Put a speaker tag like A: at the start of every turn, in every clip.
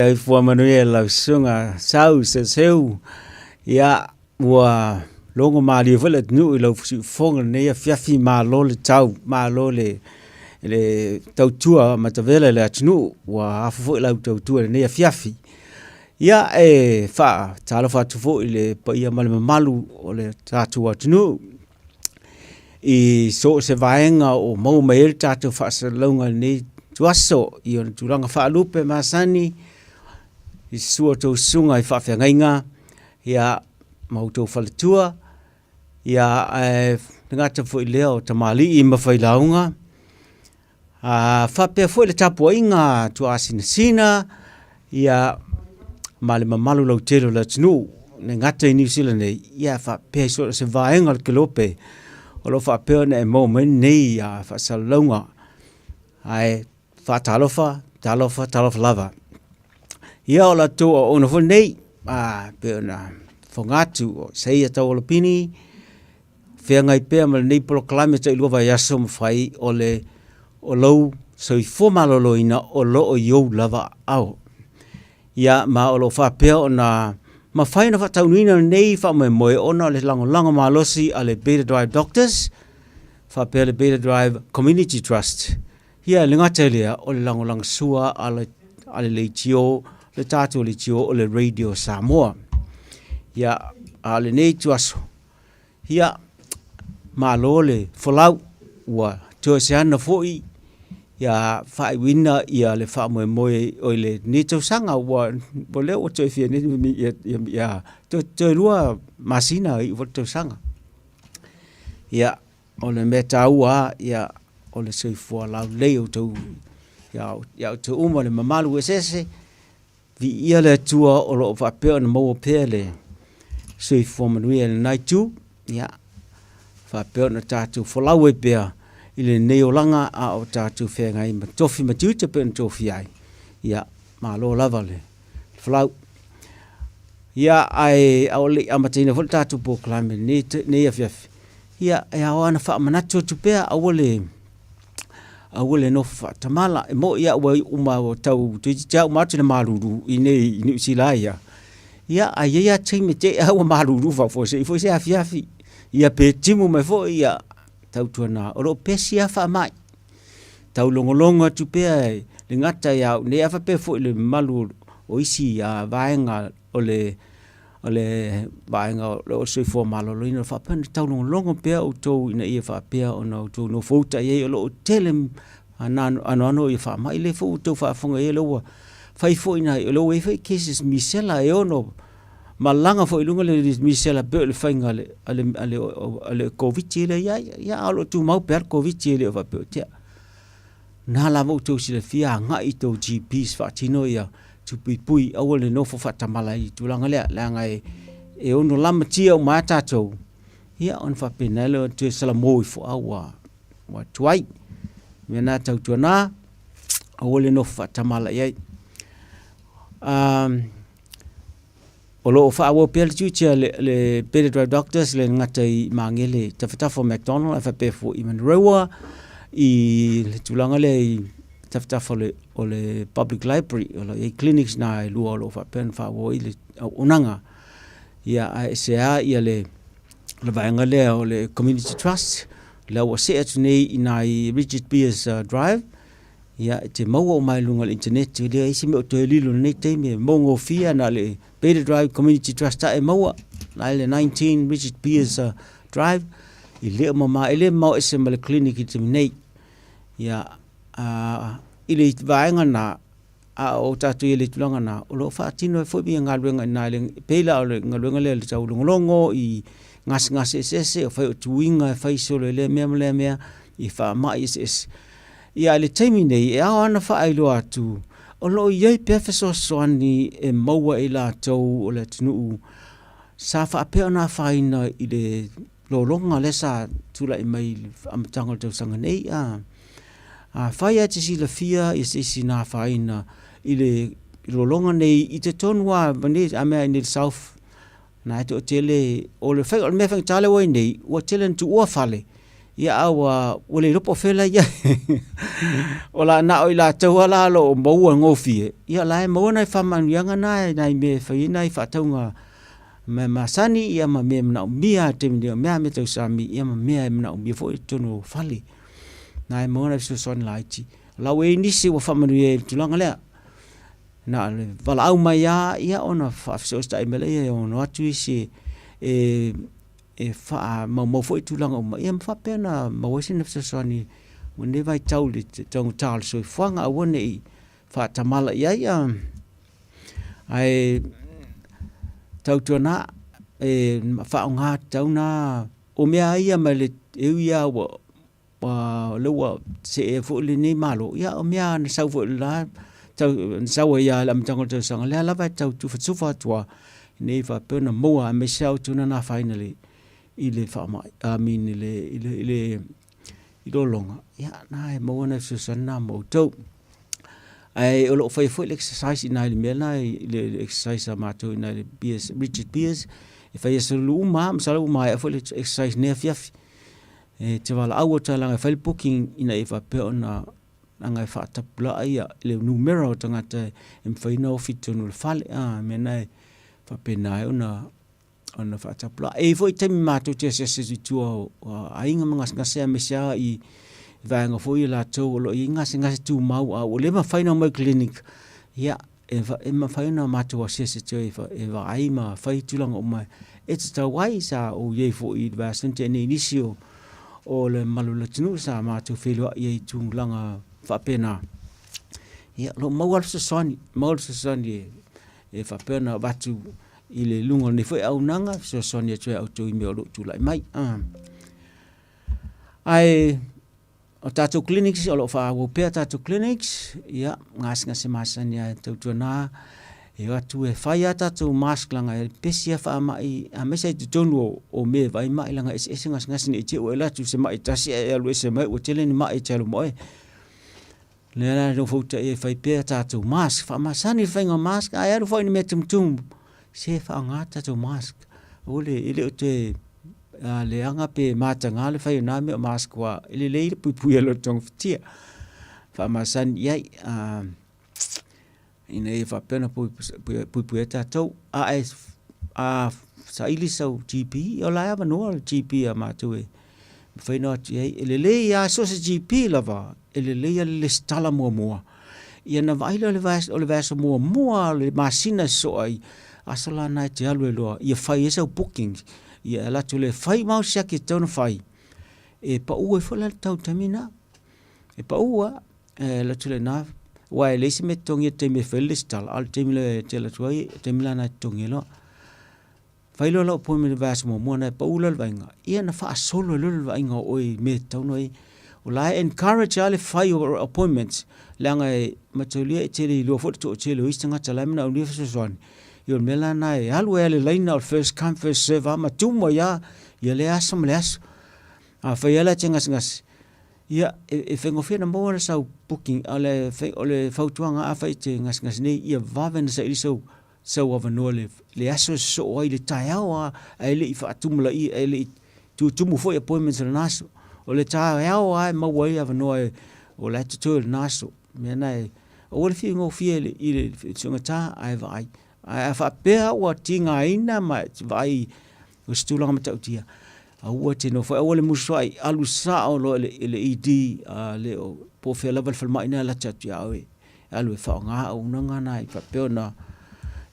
A: Soifua Maloloina sunga sau se seu ia ua longo mali vele nu lo fonga ne fiafi malo le tau malo le tautua matavela le atnu wa afu la tautua ne fiafi ia fa talo fa tufu le pa ia malu o le tatu atnu I so se vaenga o mau mai tatu fa se longa ne tuaso I on turanga fa lupe masani I sua tau sunga I whawhiangainga, ia mautou whaletua, ia ngata fwoi leo tamali I mawhailaunga. Whapea fwoi le tapua inga tua sina, ia male mamalu lau telo la tinu, ne ngata I New Zealand ia whapea so se vaenga le kilope, o lo whapea na moment nei ia whasalaunga, ai whatalofa, talofa lava. Ia o la toa o na whanei, peo na whangatu o Isaia Taualapini, whengai pēr ma nei proklame ta ilua vai aso mwhai o Lou Soifua Maloloina O lo o iou lava au. Ia ma o lo whapea o na mawhai na whataunuina nei whamoe ona le lango malosi a le Beta Drive Doctors, whapea le Beta Drive Community Trust. Ia le ngata lea o le lango sua a le leitio, le tātou le tio o le radio Samoa. Ia a le nei tuaso. Ia malo le whalau ua tua se ana fōi. Ia whaiwina ia le whamoe o le netau sanga ua leo o toi fia nini ia toi rua masina I o tau sanga. Ia o le meta ua ia o le soifua lau leo tau ia o tau uma le mamalu esese vi ia le tua o lo whapea na maua pēr le Soifua Maloloina le naitu, ia whapea na tātou whalau pēr I le neolanga a o tātou whengai ma tofi ma tiuta pēr na tofi ai. Ia, malo lava le whalau. Ia ai au le amateina whal tātou pōklame ne a whiafi. Ia e awana whaamanatu tu pēr awole no tamala mo ia wa uma tau tu jau matu na maluru I New Zealand ia ia time te awa maluru fa se afiafi ia pe timu me fo ia tau tuana o lo pesia fa mai tau longolonga tu pe le ngata ia ne afa pe fo le malu o isi ia vaenga o le vaenga o Soifua Maloloina fa pen tau longo pe o to ina ia fa pe o no to no fota ia lo telem ano ia fa mai le fo to fa fonga ia lo fai fo ina lo e fa cases misela e ono malanga fo ilunga le misela pe le fainga ale covid ile ia lo tu mau per covid ile fa pe tia na la mo to sile fia nga I to GPs fa tino ia tu pui awole no fo fata malai tu langa le ngai e ono lama tia o mata to ia on fa penelo tu sala mo fo awa wa tuai mena tau tuana awole no fata malai o lo fa awo pel tu le Beta Drive Doctors le ngatai mangele tafta for McDonald fa pe fo I Manroa I le tulanga le tafta o le public library o le clinics na lua lo fa pen fa wo I le unanga ia SEA ia le vaenga le o le community trust la o se atune ina I Richard Beers Drive ia te mau o mai lunga le internet le isi me o te lilo nei te me mongo fia na le Beta Drive Community Trust e maua na le 19 Richard Beers Drive I le mama ele mau ese ma le clinic I te nei ia ile vaenga na o tatu ile tulanga na o lo fa tino fo bi ngalwenga na le pela o le ngalwenga le tau longolongo I ngas ese o fa tuinga fa so le mea I fa mai ese ia le taimi nei e ana fa ai lo atu o lo ye perfeso soani e maua I la tau o le tunu sa fa pe ona fa ina I le lo longa le sa tula I mai amtanga tau sanga nei fa ia te si la fia I se si na fa ina I le lo longa nei I te tonua vane ame in the south na to tele o le fa me fa tale wa nei o tele tu o fale ia awa ole lopo fela ia ola na oila tawala lo mo ngofi ia lai mo na fama yanga na me fa ina fa taunga me masani ia ma me na mia te me me tau sami ia ma me na mi fo tono fali na mo na so son laiti la we ni se wa fama ye tulanga le na vala au mai ia ona fa so sta imele ia ona atu se fa mo fo tulanga o ia fa pena mo se na so soni when vai tau le tong tal so fanga wone fa tamala ia ai tau tona fa nga tau na o mea ia male ia wa lo se fo le ni malo ia o mea na sau fo la tau sau ia la mtango tau sanga la vai tau tu fa tua nei fa pena moa me sau tuna na finally ile fa mai ile longa ya na mo na so sana mo tau ai o lo fai exercise ina le mena ile exercise ma to ina le BS Richard Beers if I so luma msala uma fo exercise ne fiaf te wala au ta langa file booking ina ifa pe ona nga fa tapula ia le numero tanga te mfaina ofitu no fale mena fa pena ona fa tapula foi te mato te se tu ainga ngasa mesia I vanga foi la to lo ngasa tu mau o le ma faina mai clinic ia e ma faina mato se te va ai ma fai tu lang o mai it's the wise o ye foi advancement in inicio o le malula tunu sa mato felo ye tu langa fa pena ia lo mau se soni e fa pena batu ile lungo ne foi au nanga so sonia tue au tu me lo tu lai mai ai o tato clinics o lo fa wo pe tato clinics ia ngas masania tu na e atu e fai tato mask langa e pesia fa mai a mesa tu tonu o me vai mai langa es ngas ni te o la tu se mai tasi e lo se mai o tele ni mai telo moi le la no fota e fai pe tato mask fa masani fai mask ai aro foi ni metum se fa ngata to mask ole ile te le anga pe matanga le fai na me mask wa ile le pui lo tong ftia fa masan yai ina fa pena pui ta to sa ili so GP o la ava no GP ma tu e fai no yai ile le ya so se GP lava ile le le stala mo ia na vai le vas mo le masina so ai asala na te alu loa ia fai esa bookings ia la tule fai mau sia ki tonu fai e pa ua e fola tau tamina e pa ua la tule na wa le se metongi te me felistal al temile te la tuai temila na tongi lo fai lo po me vas mo na pa ula vainga ia na fa solo lo vainga oi me tau noi o la encourage ale fai appointments langa matolia te lo foto te lo istanga talamna o nifso yo mela na e alu ele leina o first come first serve ma tumo ya le asam les a fa yela ngas ia e fengo fena mo sa booking ale ole fautuanga a fa te ngas nei ia vaven sa iso so of no le aso so o le taiawa ele fa tumla I ele tu tumu foi appointments na naso ole taiawa ma wai of no o le tu naso mena o le fingo fiele ile tsungata ai vai a fa pea o tinga ina ma vai o stulanga mata utia a o te no fa o le musai alu sa o le ED le o po fe level fal mai na la chat ya o alu fa nga o nga na fa pea na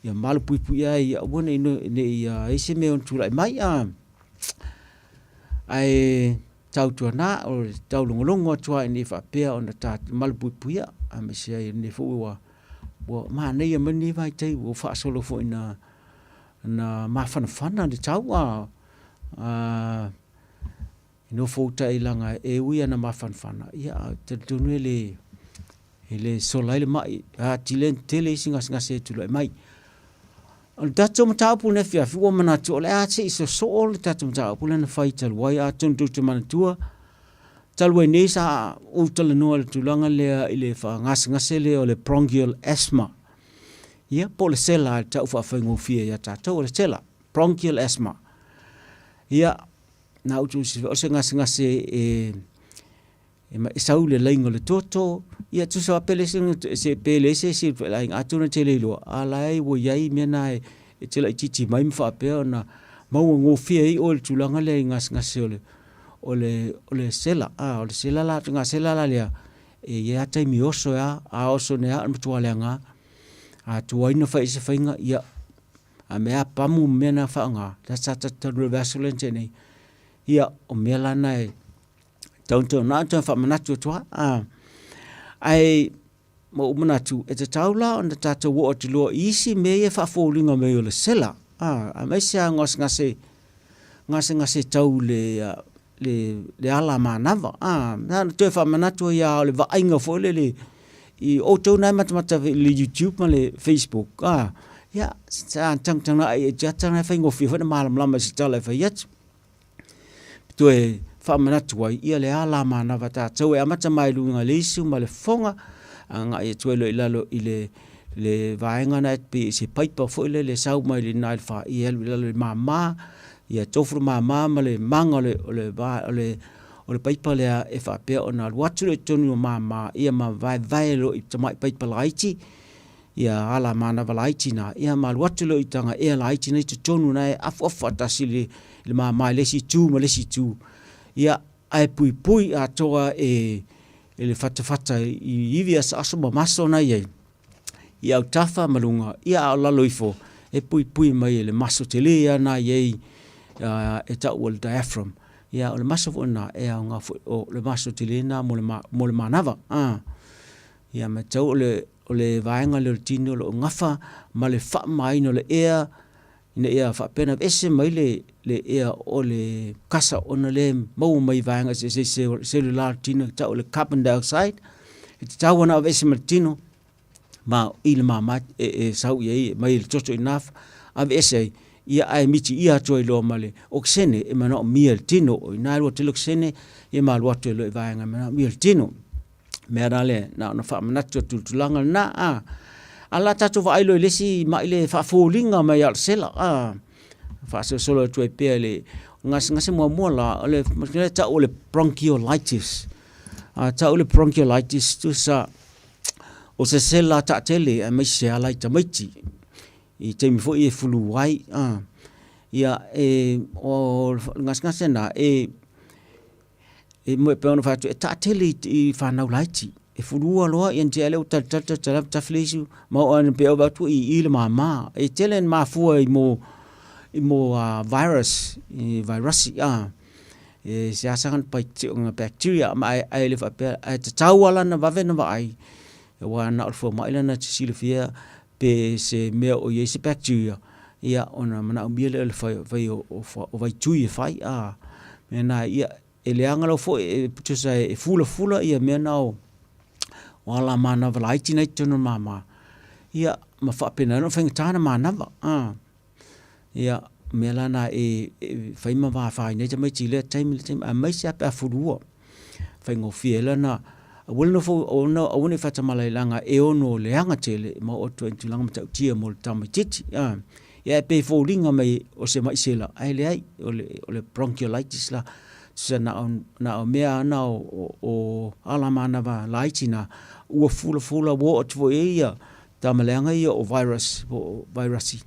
A: ya mal pui ai o ne ne ya ese me on tulai mai ai tau tu na o tau longo tua ni fa pea on ta mal pui a me se ne fo wo ma nei ya mani vai te wo fa solo fo na ma fana de tau no fo tai langa e wi na ma fana ya te tunele ele solai le mai a tilen tele singa se tu mai on dato mata pu ne fia fu mana tu le a se so all dato mata pu le fai tal wai a tun tu mana tua talwe nei sa utala no tu langa le ile fa ngase le o le bronchial asthma ia po le sela ta fa fengo fia ya ta to le sela bronchial asthma ia na utu o se ngase e sau le laingo le toto ia tu sa pele se pele se la atu na tele lo ala ai wo yai mena e tele titi mai mfa pe na mau ngo fia i o tu langa le ngase ole sela ole sela la tu ngasela la le e ia tai mi oso a oso ne a mtu alanga a tu aina fa se fainga ia a mea pamu mena fa nga ta ta reversal nei ia o mela na e tonto na ta fa manatu tua ai mo manatu e te taula on ta ta wo te lo isi me e fa falling me ole sela a me se ngase tau le ala manava na te fa manatu ia le va inga fo le i o to na mata le YouTube ma le Facebook ya sa tang ai jata na fa ngofi fa malam lama si tala fa yet to e fa manatu ai ia le ala manava ta tau e amata mai lunga le isu ma le fonga nga e to le ilalo ile le vaenga na pe se paipa fo le sau mai le nai fa i le mama ia tofru mama ma le manga le paipa le e fa pe ona watu le tonu mama ia ma vai lo i tamai paipa laiti ia ala mana valaiti na ia ma watu lo i tanga e laiti nei te tonu na e afa tasili le mama le si tu ma le si tu ia ai pui a toa e le fata i ivias aso maso na ia ia tafa malunga ia ala loifo e pui mai le maso tele ia na ia e ta wal diaphragm ia o le maso fo na e nga o le maso tele na mo le manava ia ma tau o le vaenga le tino lo ngafa ma le fa mai no le ea ina ea fa pena ese mai le ea o le kasa ona le mau mai vaenga se cellular tino tau le carbon dioxide e tau na ese martino ma il mama e sau ye mai le toto enough ave ese ia ai miti ia toi lo male oxene e mana miel tino ina lo te oxene e ma lo te lo vaenga mana miel tino me dale na fa manatu tulanga na ala tatu va ilo lesi ma ile fa folinga mai al sela fa solo tu e pele ngas mo la le ta ole bronchiolitis ta ole bronchiolitis tu sa o se sela ta tele a me se ala ta miti i te mi fo e fulu wai ia o ngas na e mo pe ona fa ta tele i fa na laiti e fulu loa i ente ale ta flesu ma on pe o tu i le mama e telen ma fu i mo virus e se asan pa bacteria ma ai le fa pe ta tawala na va vena vai e wa na fo ma ile na silvia pe se me o ye se bacteria ia ona mana biele le fa o vai tui fai me na ia ele angalo fo e putusa e fula ia me na o wala mana valaiti nei tonu mama ia ma fa pena no feng tana mana ia melana e fai ma va fai nei te mai chile time a mai sa pa furua fai ngo fiela na will no fo no oni fata malai langa e ono le anga tele ma o 20 langa ta tia mo tama titi ia pe fo linga mai o se mai sela ai le ai o le bronchiolitis la sa na mea na o ala mana va laitina ua fula wo o ia tamalenga ia o virusi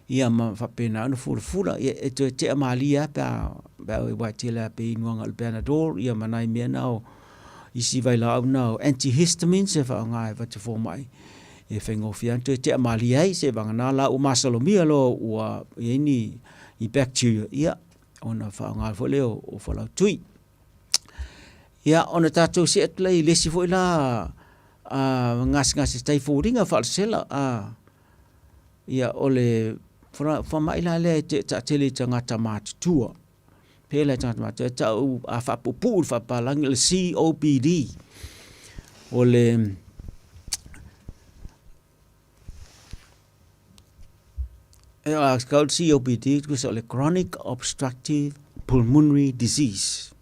A: ia ma fa pena no fula ia e te amalia pa wa tela pe nuanga al Panadol ia manai mea na o isi vai la na antihistamine se fa ngai va te fo mai e fengo fiante te amalia se va na la o masalomia lo ua ini i bacteria ia ona fa ngal fo leo o fo la tui ia ona tatou se atlei lesi fo la ngas stai fo ringa fa sela ia ole fa mai la le te tele tanga tamat tua pela tamat ta a fa pu fa palang le COPD ole it's called COPD, it's called chronic obstructive pulmonary disease.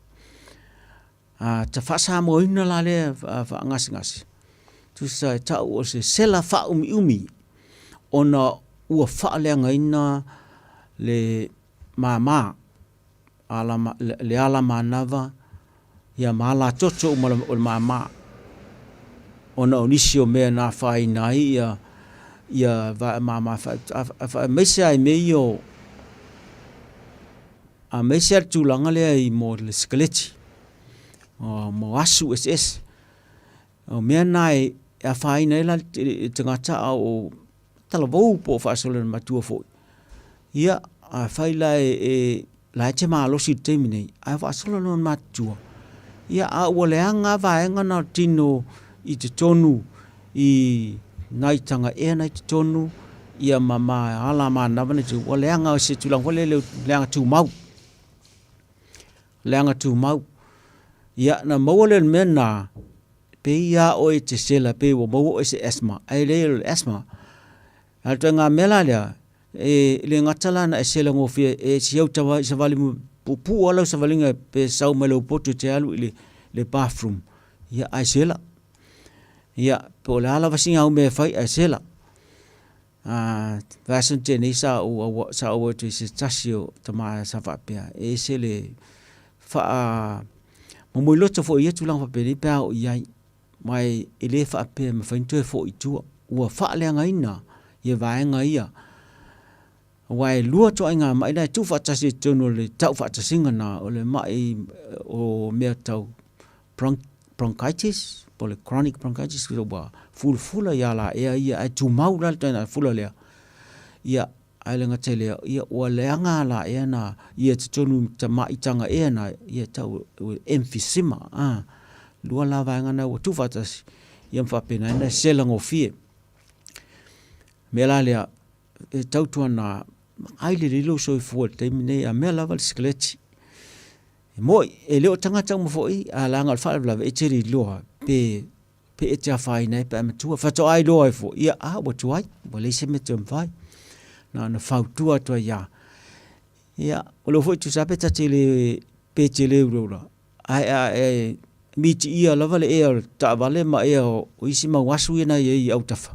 A: Ta fasa mo ina la le fa ngas. Tu sa ta o se sela fa umi ona ua fa le ngaina le mama le alama nava ia mala toto o mama ona onisio mea na fai nai ia va mama fa mesia ai meio a mesia tulanga le ai mo le skeleti mo asu SS o mea nai a fai nai la tangata o talavou po fa solen matua foi ia a fai la la te malo si te mine a fa solen matua ia a oleanga vaenga na tino i te tonu i naitanga nai te tonu ia mama ala mana vane te oleanga se tulang wale leanga tu mau ia na mawale mena pe ia o te sela pe wo mo se asma ai le asma altenga mela le ngatala na sela ngofie siau tawa se vali pupu ala se valinga pe sau melo poto te alu le bathroom ia ai sela ia po la vasinga o me fai ai sela vasen te nei sa o te se tasio tama sa fa pe sele fa mo loto fo ia tulang fa pe pa o ia mai ele fa pe me fa into fo itu o fa le ngaina ia vaenga ia wai lua to inga mai na tu fa tasi tono le tau fa tasinga na o le mai o me tau bronchitis pole chronic bronchitis ko ba full ya la ia tu mau la tana full le ia ailenga tele ia o leanga la na ia tonu tama itanga na ia tau emphysema lua la vaenga na o tu fa tasi ia fa pena na selango fie mela le tau tuana ai le Lou Soifua te mine a mea lava le skeleti mo leo tangata mo foi a langa fa la e tiri loa pe e te fai nei pe matua fa to ai loa fo ia o tu ai bo le se metum fai na fa tua to ia o lo foi tu sabe ta tele pe tele ro ai mi ti ia lava le ta vale ma o isi ma wasu ina ia au tafa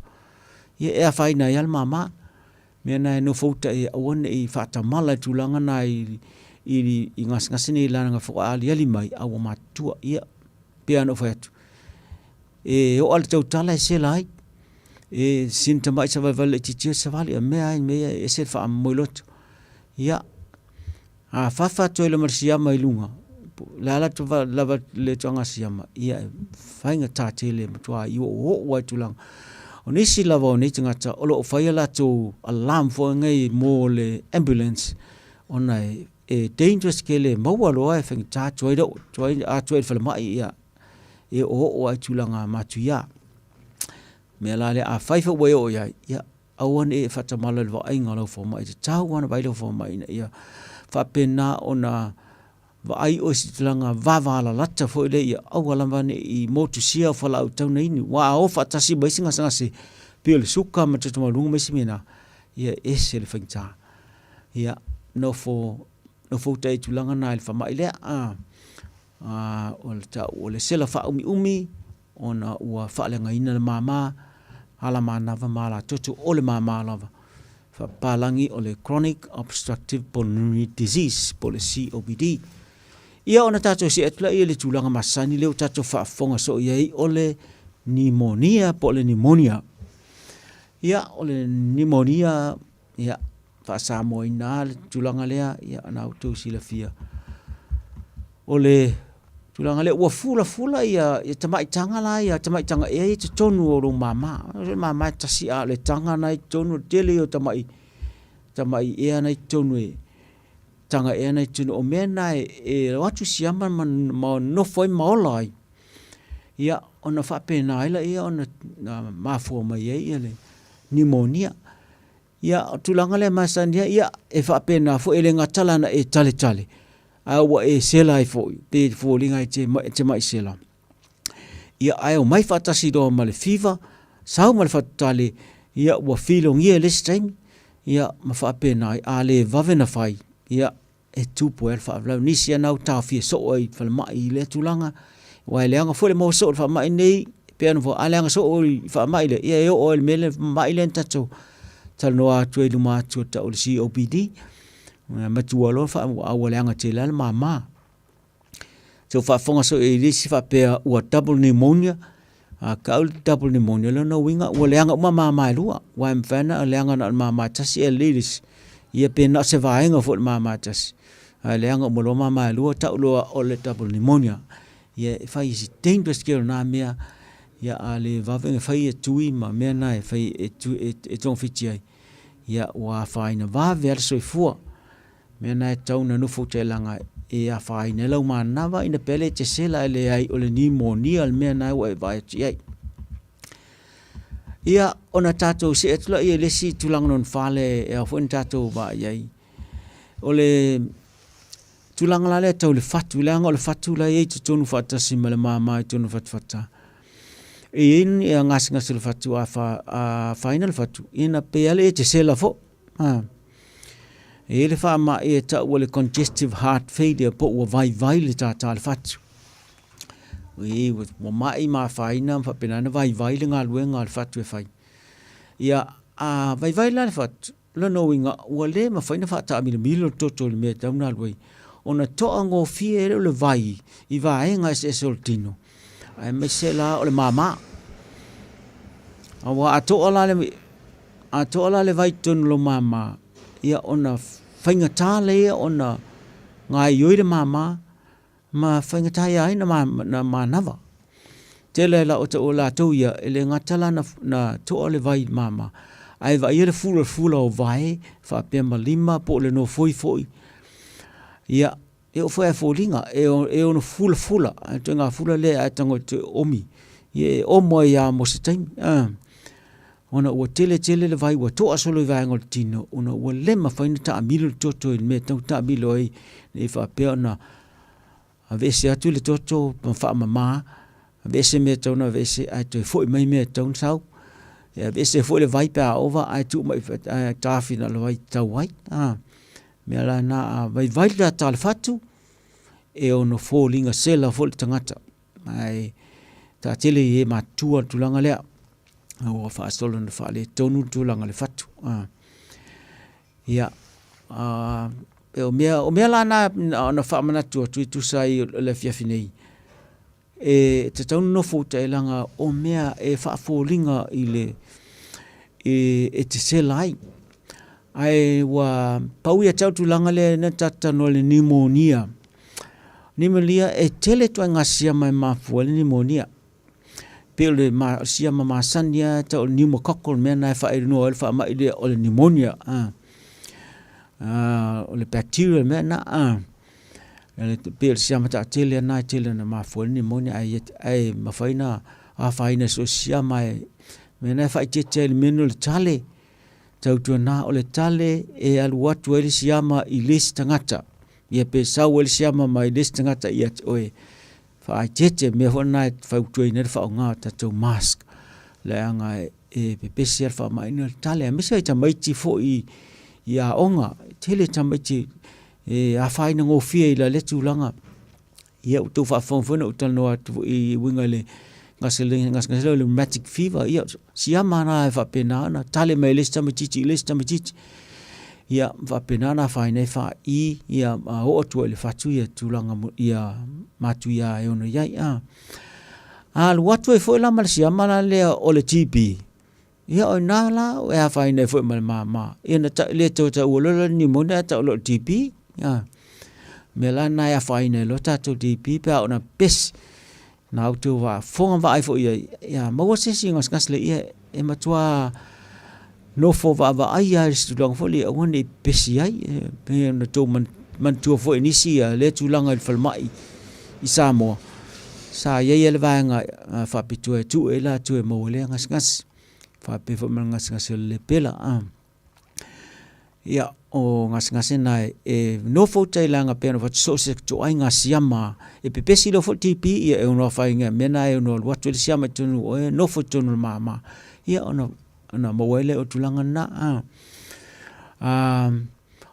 A: ia fai na ia mama mena no fouta one fata mala tulanga na i ngasini langa fo ali mai awa matua ia piano fatu o al tau tala se lai sinta mai sa vale titi sa vale me se fa molot ia fa to le marsia mai lunga la to lava le tonga siama ia fainga tatele matua i o tulanga onisi lava o niti ngata olo whaia la to alarm fo ngai mo le ambulance ona dangerous kele maua loa whengi tā tuai whala mai ia o ai tulanga matu ia mea la le a whaifa wai o ia awan whatamala le wa ainga lau fo mai te tau wana vai lau fo mai ia whapena ona wa ai o si tulanga wavala lata fo ile ia au alamane i motu sia whala au tau neini wa o whatasi baisi ngase pio le suka ma tutu marungu mesi mena ia ese le whaingta ia no fo tai tulanga na il whamai lea o le sela wha umi ona ua whaalenga ina le mama hala manava mala tutu o le mama lava whapalangi o le chronic obstructive pulmonary disease po le COPD ia ona tato si atula ia le tulanga masani leo tato whaafonga so iai o le pneumonia po le pneumonia ia o le pneumonia ia whaasamo ina le tulanga lea ia ana auto si la fia o le tulanga lea ua fula ia tamai tanga la ia tamai tanga ia te tonu o lo mama tasi a le tanga nai tonu tele o tamai ia nai tonu tanga e nei tunu o mena watu siama ma no foi maolai ia ona fa pena ila ia ona mafo mai ia le pneumonia ia tulanga le masania ia fa pena fo ele ngatala na tale awa sela fo pe fo linga te mai sela ia ai o mai fatasi do mal fever sau mal fatale ia wa filong ia this time ia ma fa pena ale vavena fai ia tupo fa la nisia nau ta fi so oi fa mai le tulanga wa le anga fo le mo so fa mai nei pe no ale anga so oi fa mai le ia o le mele mai le tato tal no a tu lu ma tu ta o COPD matua lo fa au le anga te la mama so fa fonga so e lisi fa pe ua double pneumonia ka double pneumonia lo no winga ua le anga mama lua wa mfana le anga na mama tasi e lilis ia pe na se vaenga fo mama tasi le anga mo lo mama lua ta lo o le double pneumonia ia fa is dangerous girl na mea ia ale vavenga fa ia tui ma mea na fa e tong fiti ia wa fa ina va ver soifua mea na tau na no fo te langa e a fa ina lo ma na va ina pele te sela le ai o le pneumonia mea na wa va ai ia ona tato se etla ia le si tulang non fale e fo tato va ai ole tulang la le tau le fatu le anga le fatu la e tonu fata simale mama tonu fata e in e ngas le fatu a final fatu ina pe ale te sela fo e le fa ma e ta le congestive heart failure po wa vai le ta le fatu e wa mai ma faina fa penana vai le ngal le fatu e fai ia a vai la le fatu lo knowing wa le ma faina fa ta mil toto le me ta na le ona to ango fie le vai I vai nga se soltino ai me se la o le mama awa ato ala le vai ton lo mama ia ona fainga tale ona ngai yoi le mama ma fainga tai ai na nava tele la o te ola to ia ele ngatala na to le vai mama ai vai ele fula o vai fa pe malima po le no foi ia e o foi a folinga e o fula te nga fula le a tango te omi e o mo ia mo se time ona o tele le vai o to asolo vai ngol tino ona o le ma faina ta amilo toto il me ta amilo ai e fa pe ona a vese atu le toto pa fa mama a vese me tona vese ai to foi mai me ton sau e a vese foi le vai pa over ai tu mai ta fina le vai ta wai me la na vai la tal fatu e ono falling a sela fol tangata ai ta tele e matua tulanga le o fa solo no fa le tonu tulanga le fatu ia o mea la na fa mana tu sai le fiafinei e te tonu no fo te langa o mea e fa fallinga e te selai ai wa pauia tau tulanga le na tata no le pneumonia e tele tu ngasia mai mafu le pneumonia pele ma sia mama sania tau pneumococcal me na fa no fa ma ile o le pneumonia o le bacteria me na ele pele sia mata tele na mafu le pneumonia ai mafaina a faina so sia mai me na fa tele menul tale tau tu na o le tale e alu watu ele siama I lesi tangata ia pe sau ele siama mai lesi tangata ia oe fa tete me hona fa tu ina fa nga tatu mask le anga e pe sia fa mai no tale me sai tamai ti fo ia onga tele tamai ti e a fa ina ngo fie ila le tulanga ia tu fa fon no tal no I wingale ngasele le rheumatic fever ia siama na fa pena na tale mai lesta machiti ia fa pena na fa ina fa ia o tu le fatu ia tulanga ia matu ia e ono ia al watu e foi la mal siama na le o le TB ia o na la e fa ina foi mal mama ia na le to o le ni mo na ta o TB ia melana ia fa ina lo ta to TB pa ona pes na auto va fonga va fo ia mo se singas kasle ia e matua no fo va ai stu long fo le one pesi ai pe no to man tu fo inisia le tu langa il falmai I Samoa sa ia le va nga fa pitu tu e la tu e mo le ngas fa pe fo ngas le pela ia o ngas na e no fo te langa pe no so se to ai ngas yama e pe pesi lo fo TP ia e no fa inga mena e no what will siama tu no fo tu no mama ia ono mo wele o tulanga na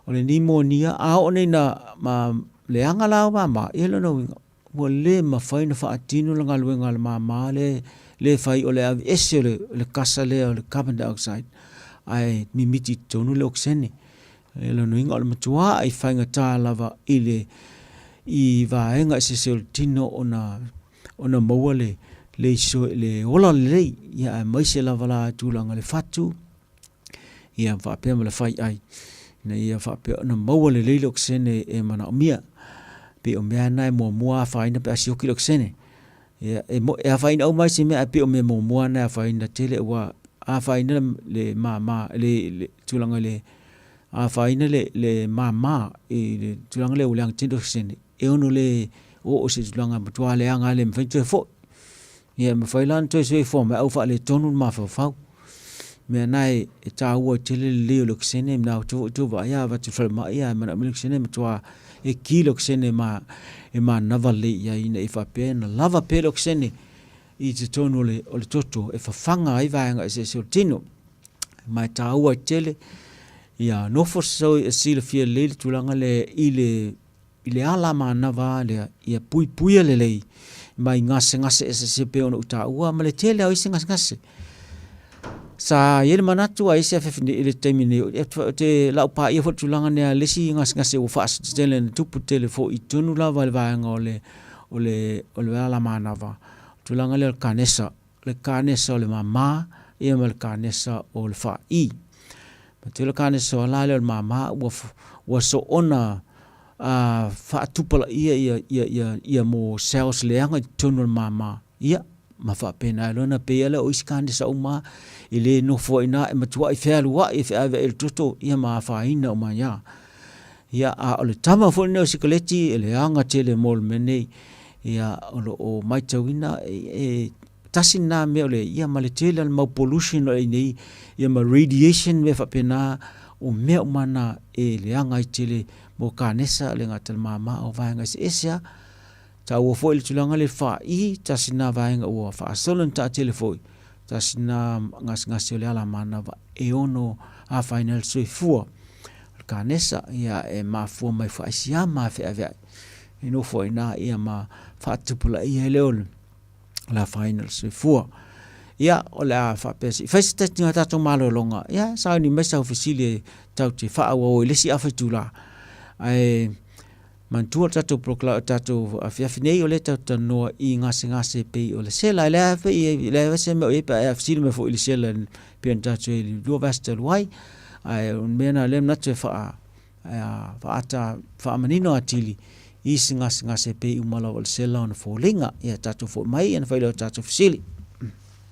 A: o le pneumonia o nei na ma le anga la mama ia lo no mo le ma fa ina fa atino langa luenga mama le fai o le ese le kasa le carbon dioxide ai mi miti tonu le oxene e lo nuinga o le matua ai whainga tā lava i vaenga se tino ona maua le iso le ola le lei ia mai se lava la tūlanga le fatu ia whapea ma le whai ai na ia whapea ona maua le lei lok sene e mana o mia pe o mea nai mua whaina pe asi oki lok sene ia e whaina au mai se mea pe o mea mua nai whaina tele ua a whaina le mama le tūlanga le a whaina le mama le tūlanga le uleang tino sene e ono le o se tūlanga matua le anga le mwhain tue fo ia mwhailan tue sui fo me au wha le tonu ma whau mea nai e tā ua tele le leo lok sene mnau tu wa ia watu whalma ia mana milok sene matua e ki lok sene e ma nava le ia ina e whapea na lava pe lok sene i te tonu o le toto e whawhanga ai vaenga e se tino mai tā ua tele ia nofo sau e sila fia le tūlanga le i le ala ma nava le ia puia le lei mai ngase e se pe ona uta ua ma le tele au isi ngase sa yele manatu a isi afefini ile taimine te lau pa ia fo tūlanga nea lesi ngase o fas tele na tupu tele fo i tunu lava le vaenga o le ala ma nava tūlanga le kanesa o le mama ia ma le kanesa o le fa i ma te le kanesa o la le mama ua so ona whaatupala ia mo sales leanga i tonu le mama ia ma whaapena e lona pe ala o isi kanesa o ma i le no fo ina e matua i whea lua i whea e le toto ia ma whaina o ma ia ia a o le tama fo ina o sikaleti e le anga tele mol menei ia o maitawina tasi na mea le ia ma le tele mau pollution o nei ia ma radiation me whapena o mea umana e le anga i tele mo kanesa le ngata mama o vaenga se esia ta ua fo le tulanga le wha i tasi na vaenga ua wha asolan ta tele fo tasi na ngasi o le ala mana va e ono a final soifua kanesa ia e mafua mai wha isia ma whea vea ino fo ina ia ma whaatupula ia leol la final soifua ia o le a whapesi whaisi tati ngā tātou malo longa ia sao ni mesa ofisili tau te wha o lesi awhaitula ai mantua tātou prokla tātou awhiawhinei o le tau tanoa i ngase pei o le sela le awhi le awhase me o epa e awhisili me fo i le sela pian tātou e li lua vasta luai ai mena le mnatu e wha manino atili isi ngase pei umala o le sela o na fōlinga ia tātou fo mai ena whaile o tātou awhisili